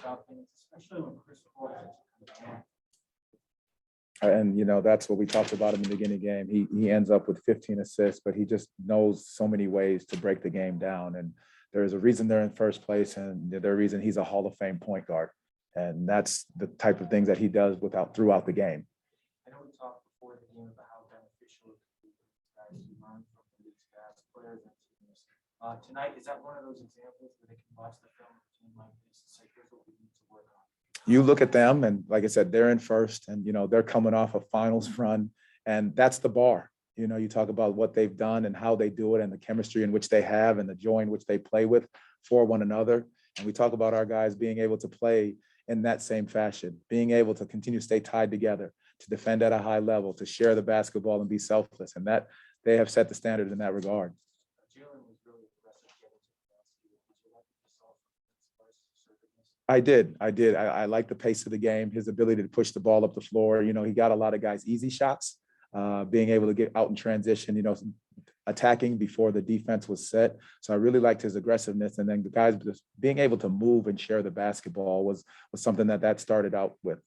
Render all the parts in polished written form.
stop things, especially when Chris Paul has. And, that's what we talked about in the beginning of the game. He ends up with 15 assists, but he just knows so many ways to break the game down. And there's a reason they're in first place, and there's a reason he's a Hall of Fame point guard. And that's the type of things that he does throughout the game. I know we talked before the game about how beneficial it is for guys to learn from these guys, players and teams. Tonight, is that one of those examples where they can watch the film of a team like this and say, here's what we need to work on? You look at them, and like I said, they're in first, and they're coming off a finals run, and that's the bar. You talk about what they've done and how they do it, and the chemistry in which they have, and the joy in which they play with for one another. And we talk about our guys being able to play in that same fashion, being able to continue to stay tied together, to defend at a high level, to share the basketball and be selfless, and that they have set the standard in that regard. Jalen was really aggressive getting to the basket. Did you like the assaultness? I like the pace of the game, his ability to push the ball up the floor. He got a lot of guys easy shots, being able to get out in transition, attacking before the defense was set. So I really liked his aggressiveness. And then the guys just being able to move and share the basketball was something that started out with.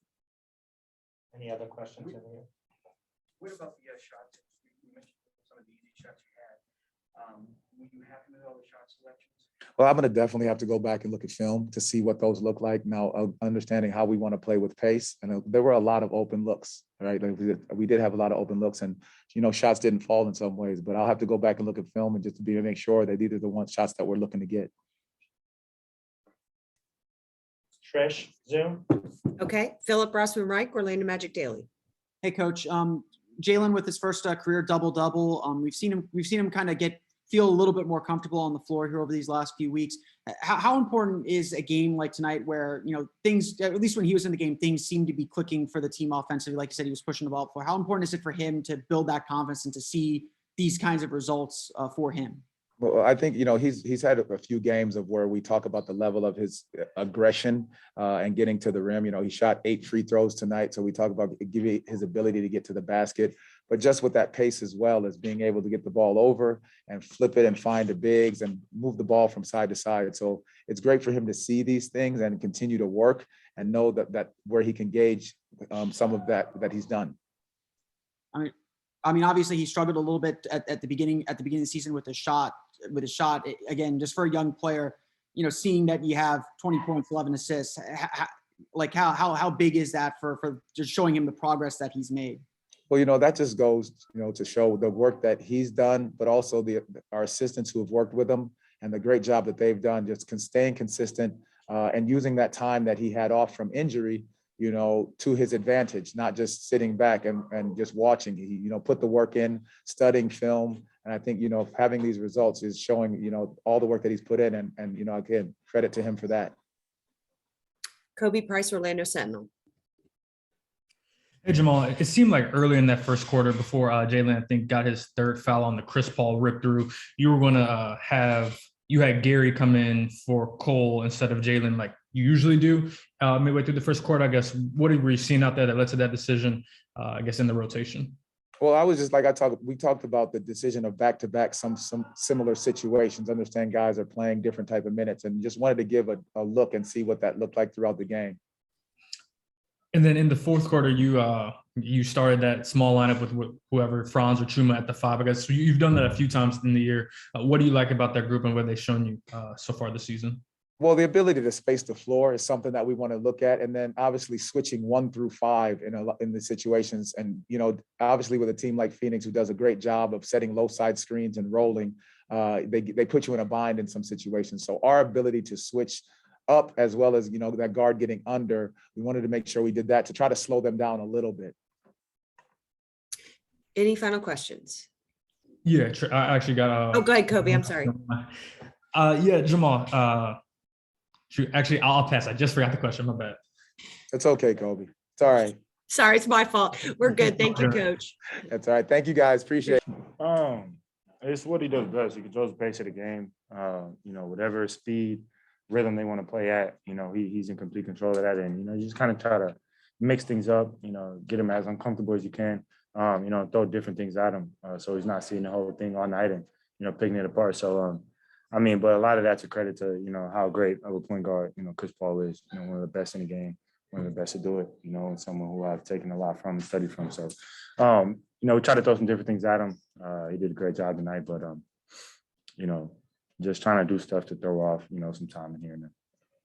Any other questions? What about the shots? You mentioned some of the easy shots you had. Were you happy with all the shot selections? Well, I'm going to definitely have to go back and look at film to see what those look like. Now, understanding how we want to play with pace. And there were a lot of open looks, right? Like we did have a lot of open looks, and, shots didn't fall in some ways. But I'll have to go back and look at film and just to make sure that these are the shots that we're looking to get. Trish, Zoom. Okay. Philip Rossman-Reich, Orlando Magic Daily. Hey, Coach. Jalen with his first career double-double. We've seen him kind of feel a little bit more comfortable on the floor here over these last few weeks. How important is a game like tonight where, things, at least when he was in the game, things seem to be clicking for the team offensively? Like you said, he was pushing the ball for. How important is it for him to build that confidence and to see these kinds of results for him? Well, I think, he's had a few games of where we talk about the level of his aggression and getting to the rim. He shot 8 free throws tonight. So we talk about giving his ability to get to the basket, but just with that pace as well as being able to get the ball over and flip it and find the bigs and move the ball from side to side. So it's great for him to see these things and continue to work and know that where he can gauge some of that he's done. I mean, obviously he struggled a little bit at the beginning of the season with his shot. Again, just for a young player, seeing that you have 20 points, 11 assists, how big is that for just showing him the progress that he's made? Well, that just goes, to show the work that he's done, but also our assistants who have worked with him and the great job that they've done, just staying consistent and using that time that he had off from injury, to his advantage, not just sitting back and just watching. He, put the work in, studying film. And I think, having these results is showing, all the work that he's put in and again, credit to him for that. Kobe Price, Orlando Sentinel. Hey, Jamal, it seemed like early in that first quarter before Jalen, I think, got his third foul on the Chris Paul rip through, you were going to you had Gary come in for Cole instead of Jalen like you usually do midway through the first quarter. I guess, what were you seeing out there that led to that decision, I guess, in the rotation? Well, I was just we talked about the decision of back-to-back, some similar situations, understand guys are playing different type of minutes and just wanted to give a look and see what that looked like throughout the game. And then in the fourth quarter, you started that small lineup with whoever, Franz or Chuma at the 5. I guess you've done that a few times in the year. What do you like about that group and what they've shown you so far this season? Well, the ability to space the floor is something that we want to look at. And then obviously switching 1 through 5 in the situations. And, obviously with a team like Phoenix, who does a great job of setting low side screens and rolling, they put you in a bind in some situations. So our ability to switch up as well as, that guard getting under, we wanted to make sure we did that to try to slow them down a little bit. Any final questions? Yeah, I actually got go ahead, Kobe. I'm sorry. Yeah, Jamal. Actually, I'll pass. I just forgot the question. My bad. It's okay, Kobe. It's all right. Sorry, it's my fault. We're good. Thank you, Coach. That's all right. Thank you, guys. Appreciate it. It's what he does best. He controls the pace of the game. Whatever speed, rhythm they want to play at, he's in complete control of that. And, you just kind of try to mix things up, get him as uncomfortable as you can, throw different things at him. So he's not seeing the whole thing all night and, picking it apart. So, I mean, but a lot of that's a credit to, how great of a point guard, Chris Paul is, one of the best in the game, one of the best to do it, and someone who I've taken a lot from and studied from. So, we try to throw some different things at him. He did a great job tonight, but, just trying to do stuff to throw off, some time in here and there.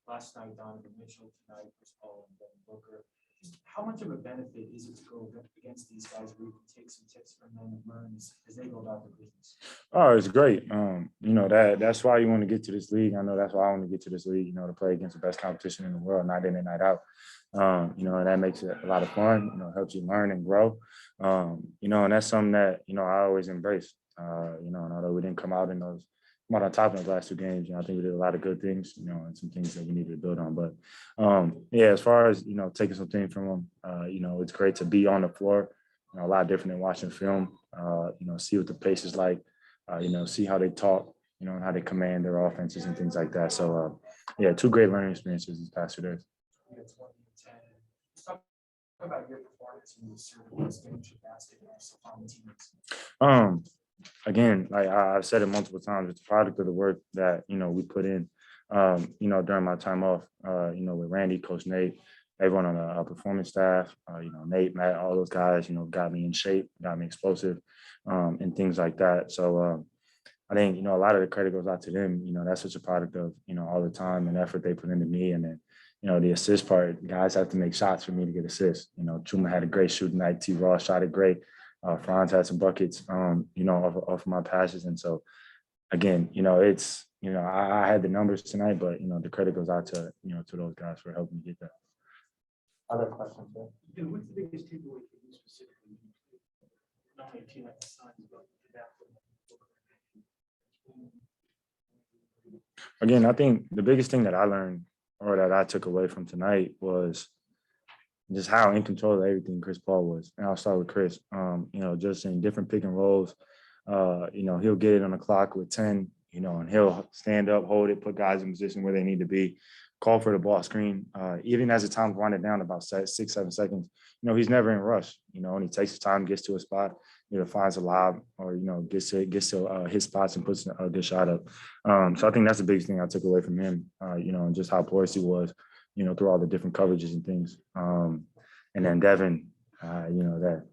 Last night, Donovan Mitchell, tonight, Chris Paul and Devin Booker. How much of a benefit is it to go against these guys where you can take some tips from them and learn as they go about their business? Oh, it's great. That's why you want to get to this league. I know that's why I want to get to this league, to play against the best competition in the world, night in and night out. And that makes it a lot of fun, helps you learn and grow. And that's something that, I always embrace. And although we didn't come out on top in those last two games, I think we did a lot of good things, and some things that we needed to build on. But as far as, taking some things from them, it's great to be on the floor, a lot different than watching film, see what the pace is like, see how they talk, and how they command their offenses and things like that. So, two great learning experiences these past 2 days. It's 1 to 10. Let's talk about your performance in the service basket on the teammates. Again, like I've said it multiple times, it's a product of the work that, we put in, during my time off, with Randy, Coach Nate, everyone on the performance staff, Nate, Matt, all those guys, got me in shape, got me explosive, and things like that. So I think, a lot of the credit goes out to them. That's such a product of, all the time and effort they put into me. And then, the assist part, guys have to make shots for me to get assists. Chuma had a great shooting night. T. Ross shot it great. Franz had some buckets, off of my passes. And so, again, it's, I had the numbers tonight, but, the credit goes out to, to those guys for helping me get that. Other questions? Yeah? What's the biggest takeaway for you specifically? Not only a team like the Suns, but that. Again, I think the biggest thing that I learned or that I took away from tonight was just how in control of everything Chris Paul was. And I'll start with Chris. Just in different pick and rolls, he'll get it on the clock with 10, and he'll stand up, hold it, put guys in position where they need to be, call for the ball screen. Even as the time's winding down about 6, 7 seconds, he's never in a rush, and he takes his time, gets to a spot, finds a lob or, gets to his spots and puts a good shot up. So I think that's the biggest thing I took away from him, and just how porous he was, through all the different coverages and things. And then Devin, that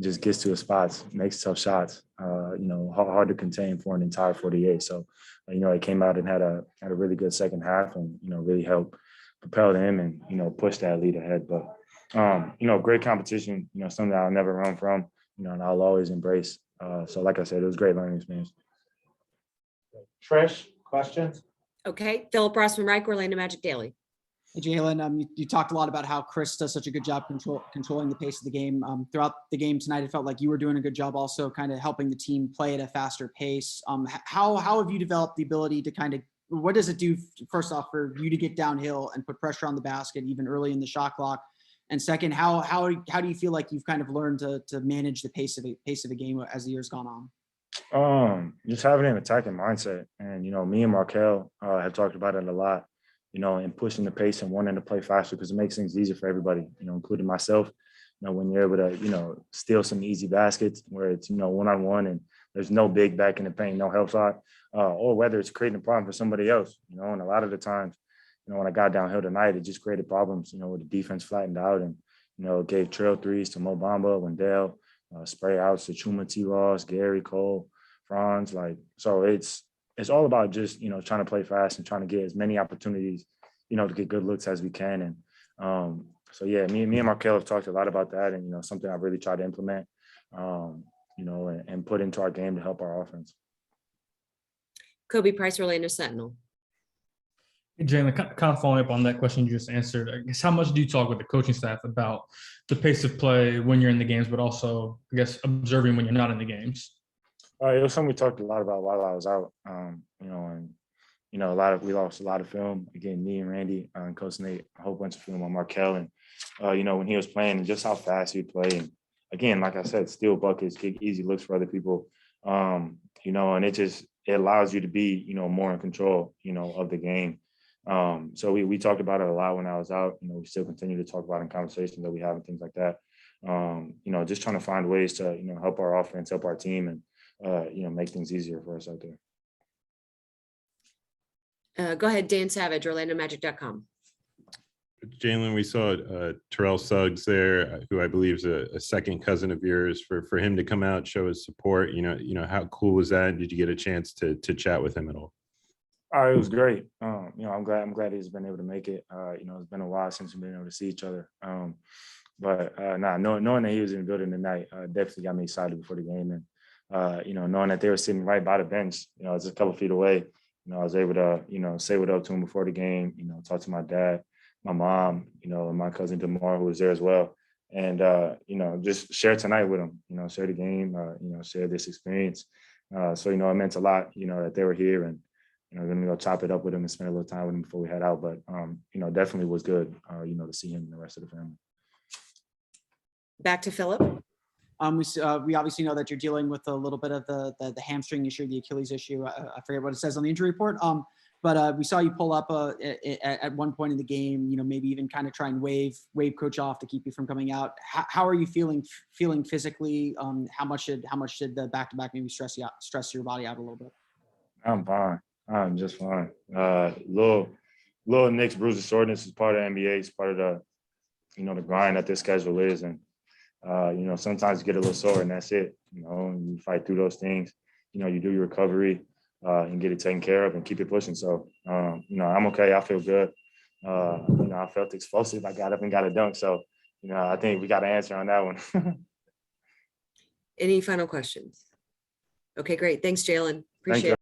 just gets to his spots, makes tough shots, hard to contain for an entire 48. So, he came out and had a really good second half and, really helped propel him and, push that lead ahead. But, great competition, something that I'll never run from, and I'll always embrace. So like I said, it was a great learning experience. Trish, questions? Okay, Philip Rossman Reich, Orlando Magic Daily. Hey, Jalen, you talked a lot about how Chris does such a good job controlling the pace of the game. Throughout the game tonight, it felt like you were doing a good job also kind of helping the team play at a faster pace. How have you developed the ability to what does it do, first off, for you to get downhill and put pressure on the basket even early in the shot clock? And second, how do you feel like you've kind of learned to manage the pace of a game as the year's gone on? Just having an attacking mindset. And, me and Markel have talked about it a lot. And pushing the pace and wanting to play faster because it makes things easier for everybody, including myself. When you're able to, steal some easy baskets where it's, one-on-one and there's no big back in the paint, no help shot, or whether it's creating a problem for somebody else, and a lot of the times, when I got downhill tonight, it just created problems, with the defense flattened out and, gave trail threes to Mo Bamba, Wendell, spray outs to Chuma, T. Ross, Gary, Cole, Franz. So it's all about just, trying to play fast and trying to get as many opportunities, to get good looks as we can. And so, me and Markel have talked a lot about that and, something I've really tried to implement, and put into our game to help our offense. Kobe Price, Orlando Sentinel. Hey, Jalen, kind of following up on that question you just answered, I guess how much do you talk with the coaching staff about the pace of play when you're in the games, but also, I guess, observing when you're not in the games? It was something we talked a lot about while I was out, and we lost a lot of film. Again, me and Randy and Coach Nate, a whole bunch of film on Markel, and when he was playing and just how fast he'd play. And again, like I said, steal buckets, get easy looks for other people, and it allows you to be more in control, of the game. So we talked about it a lot when I was out. We still continue to talk about it in conversations that we have and things like that. Just trying to find ways to help our offense, help our team, and make things easier for us out there. Go ahead, Dan Savage, OrlandoMagic.com. Jalen, we saw Terrell Suggs there, who I believe is a second cousin of yours. For him to come out, show his support, how cool was that? Did you get a chance to chat with him at all? It was great. I'm glad he's been able to make it. It's been a while since we've been able to see each other. Knowing that he was in the building tonight definitely got me excited before the game. And knowing that they were sitting right by the bench, it's a couple feet away. I was able to, say what up to him before the game. Talk to my dad, my mom, and my cousin Jamahl, who was there as well. And just share tonight with him. Share the game. Share this experience. So it meant a lot. That they were here, and gonna go chop it up with him and spend a little time with him before we head out. But definitely was good. To see him and the rest of the family. Back to Philip. We obviously know that you're dealing with a little bit of the hamstring issue, the Achilles issue. I forget what it says on the injury report. But we saw you pull up at one point in the game, maybe even kind of try and wave coach off to keep you from coming out. How are you feeling physically? How much did the back-to-back maybe stress your body out a little bit? I'm fine. I'm just fine. Little nicks, bruises, soreness is part of the NBA. It's part of the, the grind that this schedule is. And, sometimes you get a little sore and that's it. And you fight through those things. You do your recovery and get it taken care of and keep it pushing. So, I'm okay. I feel good. I felt explosive. I got up and got a dunk. So, I think we got an answer on that one. Any final questions? Okay, great. Thanks, Jalen. Thank Appreciate you. it.